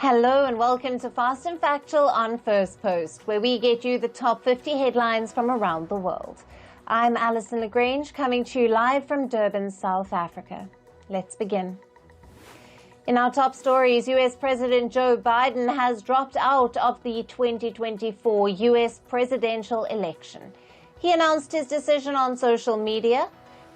Hello and welcome to Fast and Factual on Firstpost, where we get you the top 50 headlines from around the world. I'm Alison Lagrange, coming to you live from Durban, South Africa. Let's begin. In our top stories, US President Joe Biden has dropped out of the 2024 US presidential election. He announced his decision on social media.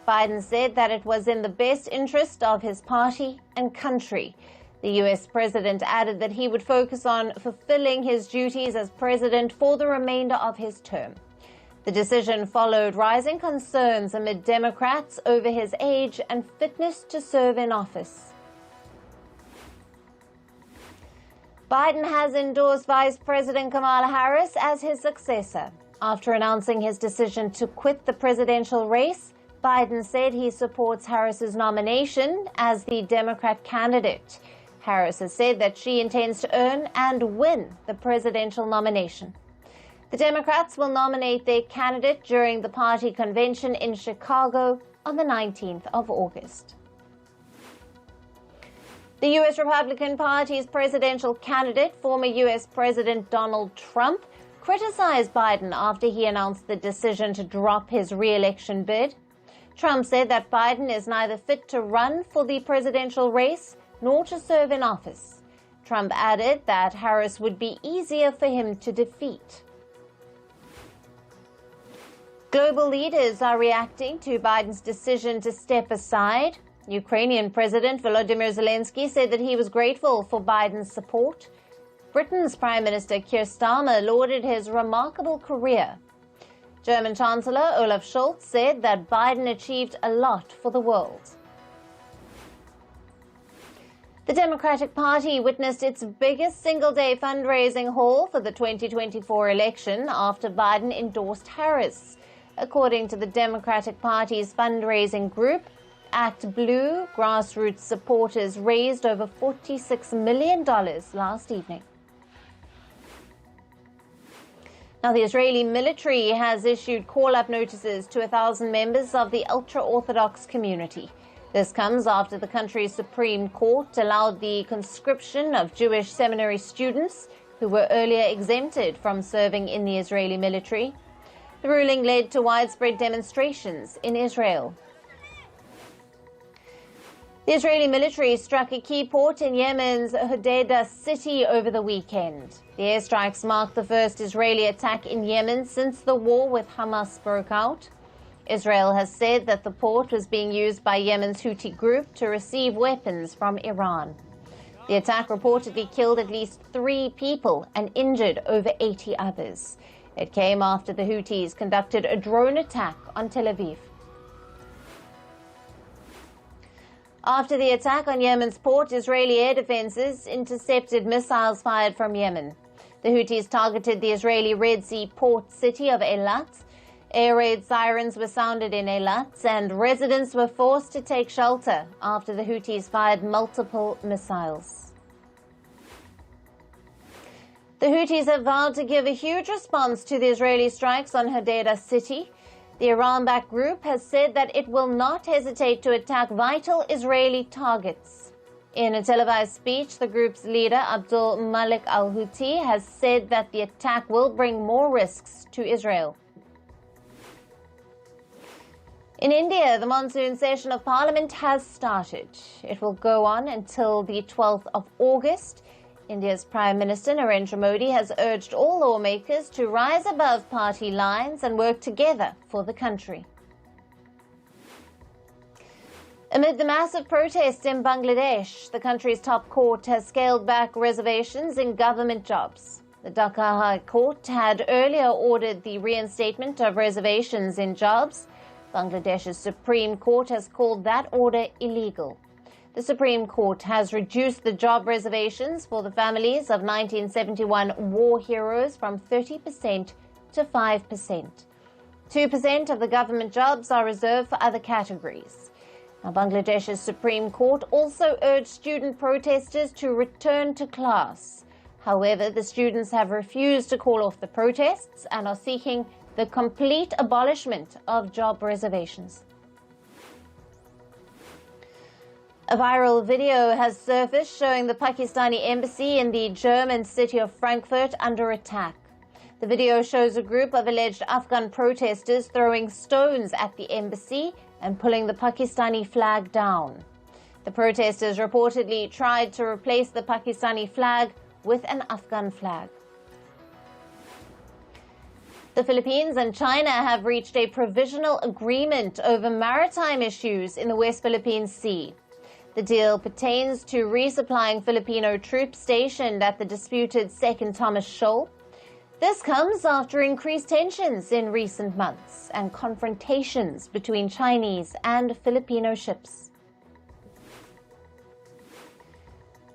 Biden said that it was in the best interest of his party and country. The US president added that he would focus on fulfilling his duties as president for the remainder of his term. The decision followed rising concerns amid Democrats over his age and fitness to serve in office. Biden has endorsed Vice President Kamala Harris as his successor. After announcing his decision to quit the presidential race, Biden said he supports Harris's nomination as the Democrat candidate. Harris has said that she intends to earn and win the presidential nomination. The Democrats will nominate their candidate during the party convention in Chicago on the 19th of August. The U.S. Republican Party's presidential candidate, former U.S. President Donald Trump, criticized Biden after he announced the decision to drop his re-election bid. Trump said that Biden is neither fit to run for the presidential race nor to serve in office. Trump added that Harris would be easier for him to defeat. Global leaders are reacting to Biden's decision to step aside. Ukrainian President Volodymyr Zelensky said that he was grateful for Biden's support. Britain's Prime Minister Keir Starmer lauded his remarkable career. German Chancellor Olaf Scholz said that Biden achieved a lot for the world. The Democratic Party witnessed its biggest single-day fundraising haul for the 2024 election after Biden endorsed Harris. According to the Democratic Party's fundraising group, Act Blue, grassroots supporters raised over $46 million last evening. Now, the Israeli military has issued call-up notices to 1,000 members of the ultra-Orthodox community. This comes after the country's Supreme Court allowed the conscription of Jewish seminary students who were earlier exempted from serving in the Israeli military. The ruling led to widespread demonstrations in Israel. The Israeli military struck a key port in Yemen's Hodeidah city over the weekend. The airstrikes marked the first Israeli attack in Yemen since the war with Hamas broke out. Israel has said that the port was being used by Yemen's Houthi group to receive weapons from Iran. The attack reportedly killed at least 3 people and injured over 80 others. It came after the Houthis conducted a drone attack on Tel Aviv. After the attack on Yemen's port, Israeli air defenses intercepted missiles fired from Yemen. The Houthis targeted the Israeli Red Sea port city of Eilat. Air raid sirens were sounded in Eilat, and residents were forced to take shelter after the Houthis fired multiple missiles. The Houthis have vowed to give a huge response to the Israeli strikes on Hodeidah city. The Iran-backed group has said that it will not hesitate to attack vital Israeli targets. In a televised speech, the group's leader, Abdul Malik al-Houthi, has said that the attack will bring more risks to Israel. In India, the monsoon session of Parliament has started. It will go on until the 12th of August. India's Prime Minister Narendra Modi has urged all lawmakers to rise above party lines and work together for the country. Amid the massive protests in Bangladesh, the country's top court has scaled back reservations in government jobs. The Dhaka High Court had earlier ordered the reinstatement of reservations in jobs. Bangladesh's Supreme Court has called that order illegal. The Supreme Court has reduced the job reservations for the families of 1971 war heroes from 30% to 5%. 2% of the government jobs are reserved for other categories. Now, Bangladesh's Supreme Court also urged student protesters to return to class. However, the students have refused to call off the protests and are seeking the complete abolishment of job reservations. A viral video has surfaced showing the Pakistani embassy in the German city of Frankfurt under attack. The video shows a group of alleged Afghan protesters throwing stones at the embassy and pulling the Pakistani flag down. The protesters reportedly tried to replace the Pakistani flag with an Afghan flag. The Philippines and China have reached a provisional agreement over maritime issues in the West Philippine Sea. The deal pertains to resupplying Filipino troops stationed at the disputed Second Thomas Shoal. This comes after increased tensions in recent months and confrontations between Chinese and Filipino ships.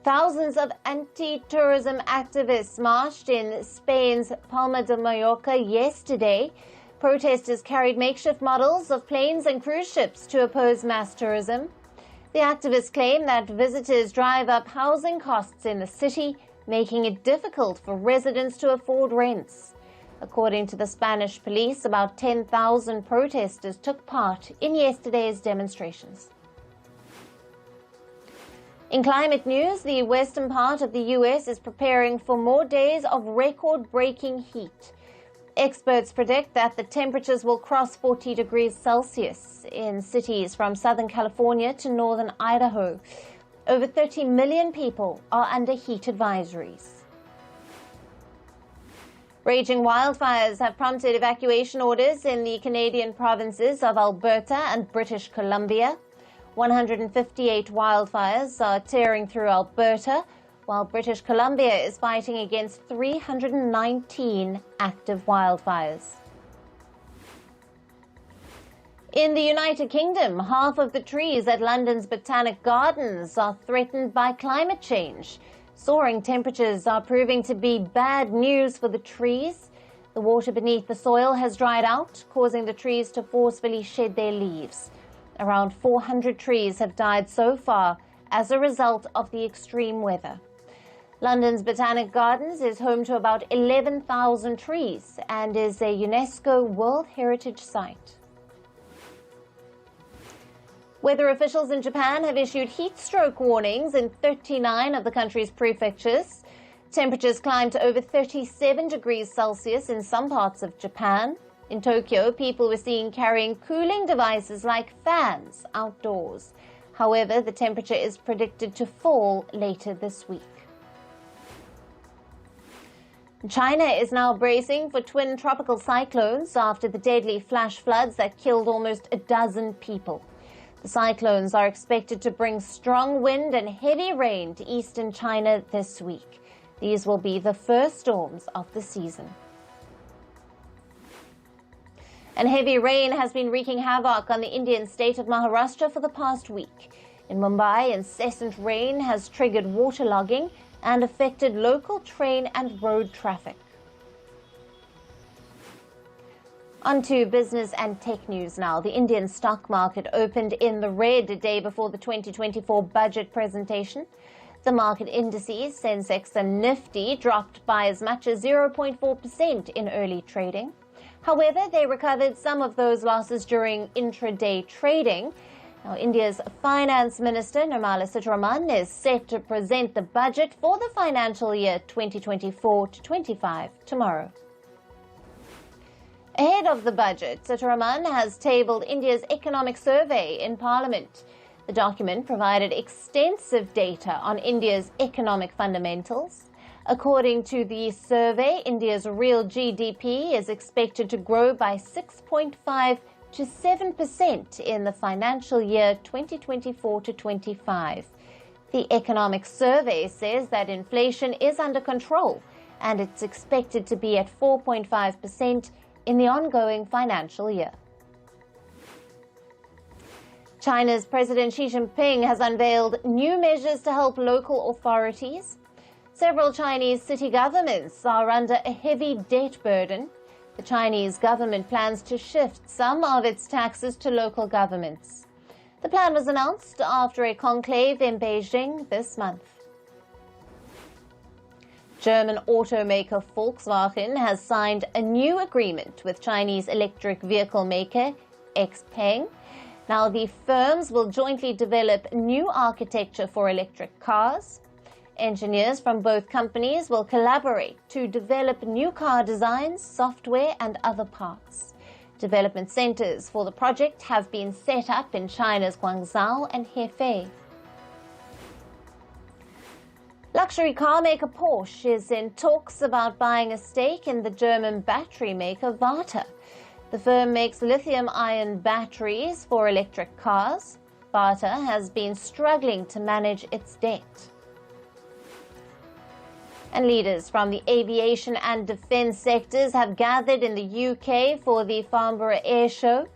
Thousands of anti-tourism activists marched in Spain's Palma de Mallorca yesterday. Protesters carried makeshift models of planes and cruise ships to oppose mass tourism. The activists claim that visitors drive up housing costs in the city, making it difficult for residents to afford rents. According to the Spanish police, about 10,000 protesters took part in yesterday's demonstrations. In climate news, the western part of the U.S. is preparing for more days of record-breaking heat. Experts predict that the temperatures will cross 40 degrees Celsius in cities from Southern California to northern Idaho. Over 30 million people are under heat advisories. Raging wildfires have prompted evacuation orders in the Canadian provinces of Alberta and British Columbia. 158 wildfires are tearing through Alberta, while British Columbia is fighting against 319 active wildfires. In the United Kingdom, half of the trees at London's Botanic Gardens are threatened by climate change. Soaring temperatures are proving to be bad news for the trees. The water beneath the soil has dried out, causing the trees to forcefully shed their leaves. Around 400 trees have died so far as a result of the extreme weather. London's Botanic Gardens is home to about 11,000 trees and is a UNESCO World Heritage Site. Weather officials in Japan have issued heat stroke warnings in 39 of the country's prefectures. Temperatures climbed to over 37 degrees Celsius in some parts of Japan. In Tokyo, people were seen carrying cooling devices like fans outdoors. However, the temperature is predicted to fall later this week. China is now bracing for twin tropical cyclones after the deadly flash floods that killed almost a dozen people. The cyclones are expected to bring strong wind and heavy rain to eastern China this week. These will be the first storms of the season. And heavy rain has been wreaking havoc on the Indian state of Maharashtra for the past week. In Mumbai, incessant rain has triggered waterlogging and affected local train and road traffic. On to business and tech news now. The Indian stock market opened in the red a day before the 2024 budget presentation. The market indices, Sensex and Nifty, dropped by as much as 0.4% in early trading. However, they recovered some of those losses during intraday trading. Now, India's Finance Minister Nirmala Sitharaman is set to present the budget for the financial year 2024-25 tomorrow. Ahead of the budget, Sitharaman has tabled India's economic survey in Parliament. The document provided extensive data on India's economic fundamentals. According to the survey, India's real GDP is expected to grow by 6.5 to 7% in the financial year 2024-25. The economic survey says that inflation is under control and it's expected to be at 4.5% in the ongoing financial year. China's President Xi Jinping has unveiled new measures to help local authorities. Several Chinese city governments are under a heavy debt burden. The Chinese government plans to shift some of its taxes to local governments. The plan was announced after a conclave in Beijing this month. German automaker Volkswagen has signed a new agreement with Chinese electric vehicle maker XPeng. Now, the firms will jointly develop new architecture for electric cars. Engineers from both companies will collaborate to develop new car designs, software, and other parts. Development centers for the project have been set up in China's Guangzhou and Hefei. Luxury car maker Porsche is in talks about buying a stake in the German battery maker Varta. The firm makes lithium-ion batteries for electric cars. Varta has been struggling to manage its debt. And leaders from the aviation and defence sectors have gathered in the UK for the Farnborough Air Show.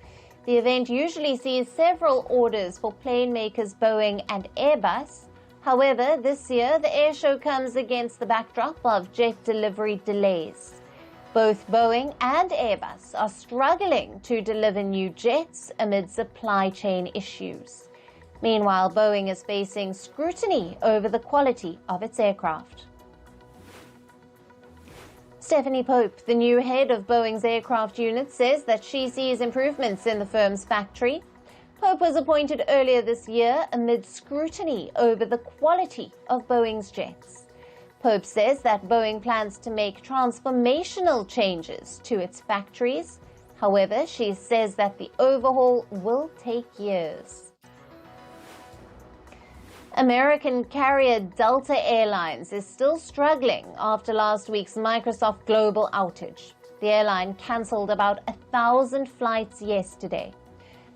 The event usually sees several orders for plane makers Boeing and Airbus. However, this year the air show comes against the backdrop of jet delivery delays. Both Boeing and Airbus are struggling to deliver new jets amid supply chain issues. Meanwhile, Boeing is facing scrutiny over the quality of its aircraft. Stephanie Pope, the new head of Boeing's aircraft unit, says that she sees improvements in the firm's factory. Pope was appointed earlier this year amid scrutiny over the quality of Boeing's jets. Pope says that Boeing plans to make transformational changes to its factories. However, she says that the overhaul will take years. American carrier Delta Airlines is still struggling after last week's Microsoft global outage. The airline cancelled about 1,000 flights yesterday.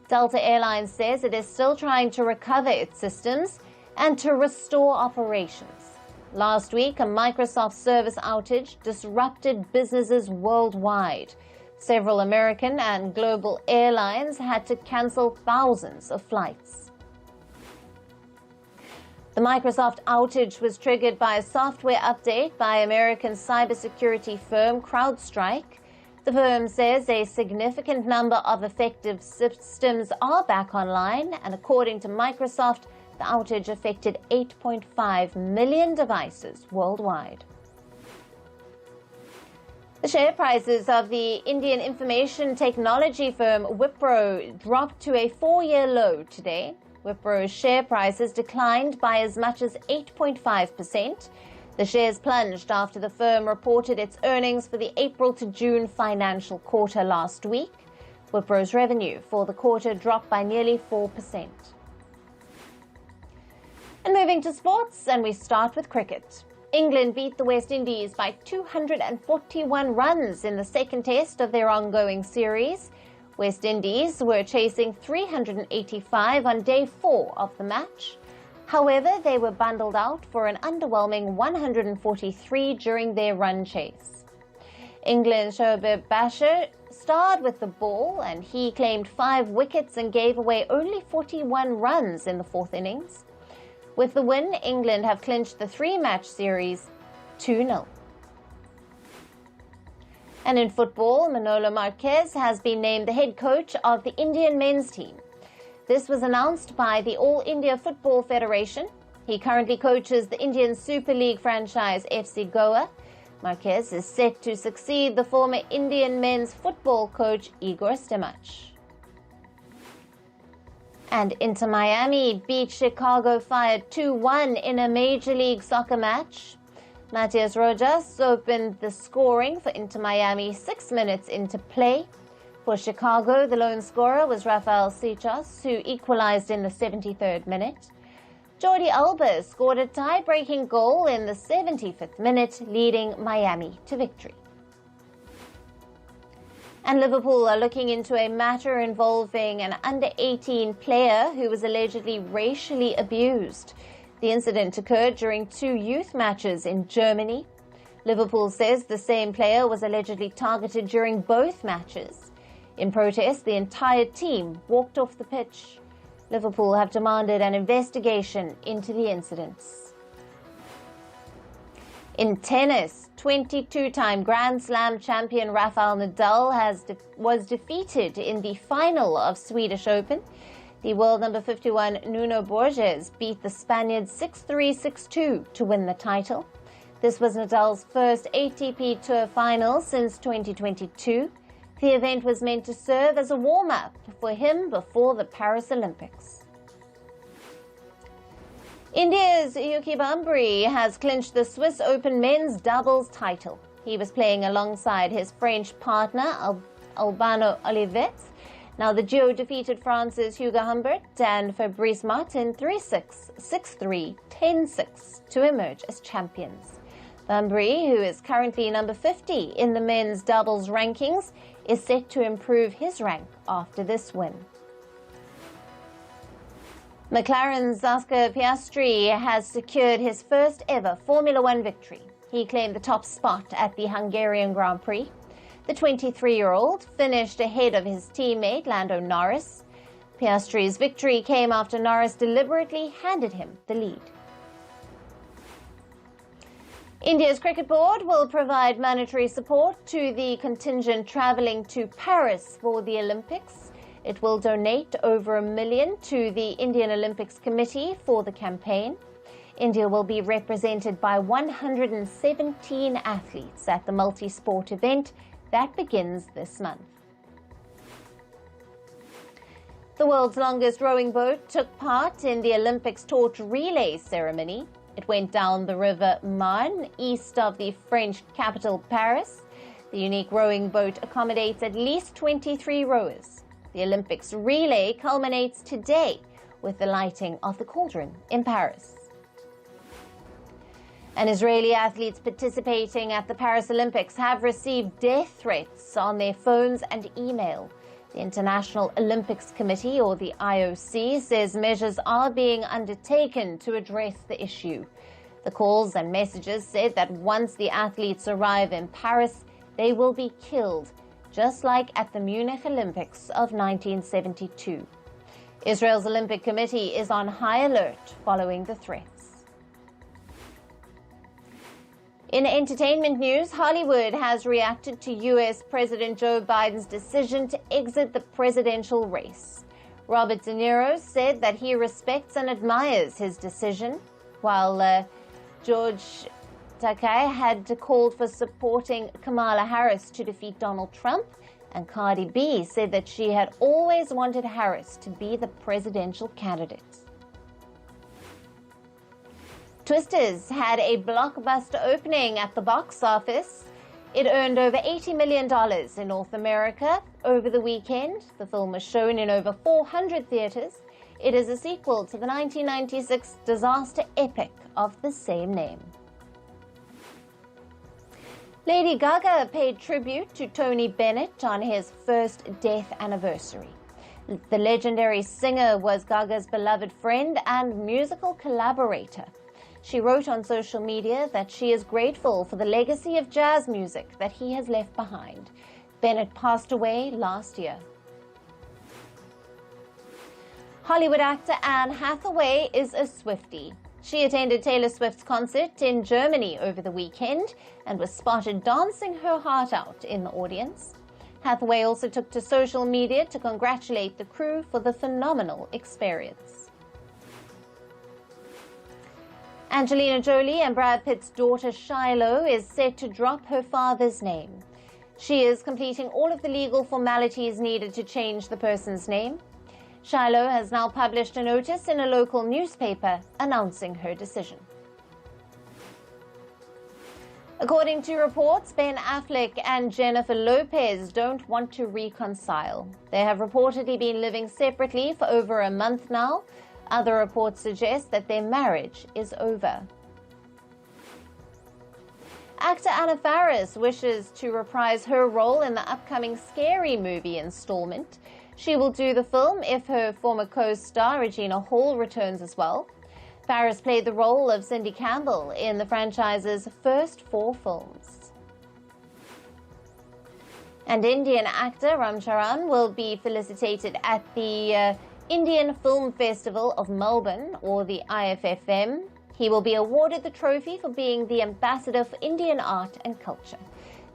Delta Airlines says it is still trying to recover its systems and to restore operations. Last week, a Microsoft service outage disrupted businesses worldwide. Several American and global airlines had to cancel thousands of flights. The Microsoft outage was triggered by a software update by American cybersecurity firm CrowdStrike. The firm says a significant number of effective systems are back online, and according to Microsoft, the outage affected 8.5 million devices worldwide. The share prices of the Indian information technology firm Wipro dropped to a 4-year low today. Wipro's share prices declined by as much as 8.5%. The shares plunged after the firm reported its earnings for the April to June financial quarter last week. Wipro's revenue for the quarter dropped by nearly 4%. And moving to sports, and we start with cricket. England beat the West Indies by 241 runs in the second test of their ongoing series. West Indies were chasing 385 on day 4 of the match. However, they were bundled out for an underwhelming 143 during their run chase. England's Shoaib Bashir starred with the ball, and he claimed 5 wickets and gave away only 41 runs in the 4th innings. With the win, England have clinched the 3-match series 2-0. And in football, Manolo Marquez has been named the head coach of the Indian men's team. This was announced by the All India Football Federation. He currently coaches the Indian Super League franchise FC Goa. Marquez is set to succeed the former Indian men's football coach Igor Stimac. And Inter Miami beat Chicago Fire 2-1 in a Major League Soccer match. Matias Rojas opened the scoring for Inter Miami 6 minutes into play. For Chicago, the lone scorer was Rafael Sechas, who equalized in the 73rd minute. Jordi Alba scored a tie-breaking goal in the 75th minute, leading Miami to victory. And Liverpool are looking into a matter involving an under-18 player who was allegedly racially abused. The incident occurred during 2 youth matches in Germany. Liverpool says the same player was allegedly targeted during both matches. In protest, the entire team walked off the pitch. Liverpool have demanded an investigation into the incidents. In tennis, 22-time Grand Slam champion Rafael Nadal was defeated in the final of Swedish Open. The world number 51 Nuno Borges beat the Spaniard 6-3, 6-2 to win the title. This was Nadal's first ATP Tour final since 2022. The event was meant to serve as a warm-up for him before the Paris Olympics. India's Yuki Bambri has clinched the Swiss Open men's doubles title. He was playing alongside his French partner, Albano Olivetti. Now, the duo defeated France's Hugo Humbert and Fabrice Martin 3-6, 6-3, 10-6 to emerge as champions. Bambri, who is currently number 50 in the men's doubles rankings, is set to improve his rank after this win. McLaren's Oscar Piastri has secured his first ever Formula One victory. He claimed the top spot at the Hungarian Grand Prix. The 23-year-old finished ahead of his teammate Lando Norris. Piastri's victory came after Norris deliberately handed him the lead. India's cricket board will provide monetary support to the contingent travelling to Paris for the Olympics. It will donate over $1 million to the Indian Olympics Committee for the campaign. India will be represented by 117 athletes at the multi-sport event that begins this month. The world's longest rowing boat took part in the Olympics torch relay ceremony. It went down the river Marne, east of the French capital Paris. The unique rowing boat accommodates at least 23 rowers. The Olympics relay culminates today with the lighting of the cauldron in Paris. And Israeli athletes participating at the Paris Olympics have received death threats on their phones and email. The International Olympics Committee, or the IOC, says measures are being undertaken to address the issue. The calls and messages said that once the athletes arrive in Paris, they will be killed, just like at the Munich Olympics of 1972. Israel's Olympic Committee is on high alert following the threats. In entertainment news, Hollywood has reacted to U.S. President Joe Biden's decision to exit the presidential race. Robert De Niro said that he respects and admires his decision, while George Takei had called for supporting Kamala Harris to defeat Donald Trump, and Cardi B said that she had always wanted Harris to be the presidential candidate. Twisters had a blockbuster opening at the box office. It earned over $80 million in North America over the weekend. The film was shown in over 400 theaters. It is a sequel to the 1996 disaster epic of the same name. Lady Gaga paid tribute to Tony Bennett on his first death anniversary. The legendary singer was Gaga's beloved friend and musical collaborator. She wrote on social media that she is grateful for the legacy of jazz music that he has left behind. Bennett passed away last year. Hollywood actor Anne Hathaway is a Swiftie. She attended Taylor Swift's concert in Germany over the weekend and was spotted dancing her heart out in the audience. Hathaway also took to social media to congratulate the crew for the phenomenal experience. Angelina Jolie and Brad Pitt's daughter Shiloh is set to drop her father's name. She is completing all of the legal formalities needed to change the person's name. Shiloh has now published a notice in a local newspaper announcing her decision. According to reports, Ben Affleck and Jennifer Lopez don't want to reconcile. They have reportedly been living separately for over a month now. Other reports suggest that their marriage is over. Actor Anna Faris wishes to reprise her role in the upcoming Scary Movie installment. She will do the film if her former co-star Regina Hall returns as well. Faris played the role of Cindy Campbell in the franchise's first 4 films. And Indian actor Ram Charan will be felicitated at the Indian Film Festival of Melbourne, or the IFFM. He will be awarded the trophy for being the ambassador for Indian art and culture.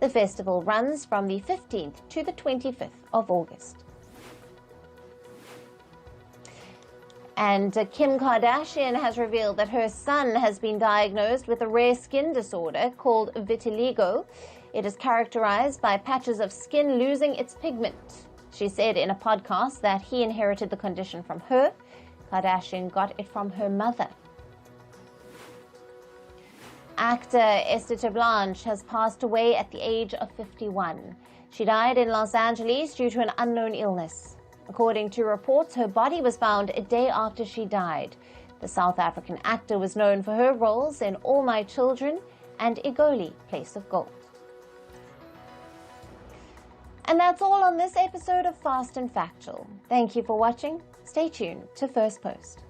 The festival runs from the 15th to the 25th of August. And Kim Kardashian has revealed that her son has been diagnosed with a rare skin disorder called vitiligo. It is characterized by patches of skin losing its pigment. She said in a podcast that he inherited the condition from her. Kardashian got it from her mother. Actor Esther Blanche has passed away at the age of 51. She died in Los Angeles due to an unknown illness. According to reports, her body was found a day after she died. The South African actor was known for her roles in All My Children and Igoli, Place of Gold. And that's all on this episode of Fast and Factual. Thank you for watching. Stay tuned to First Post.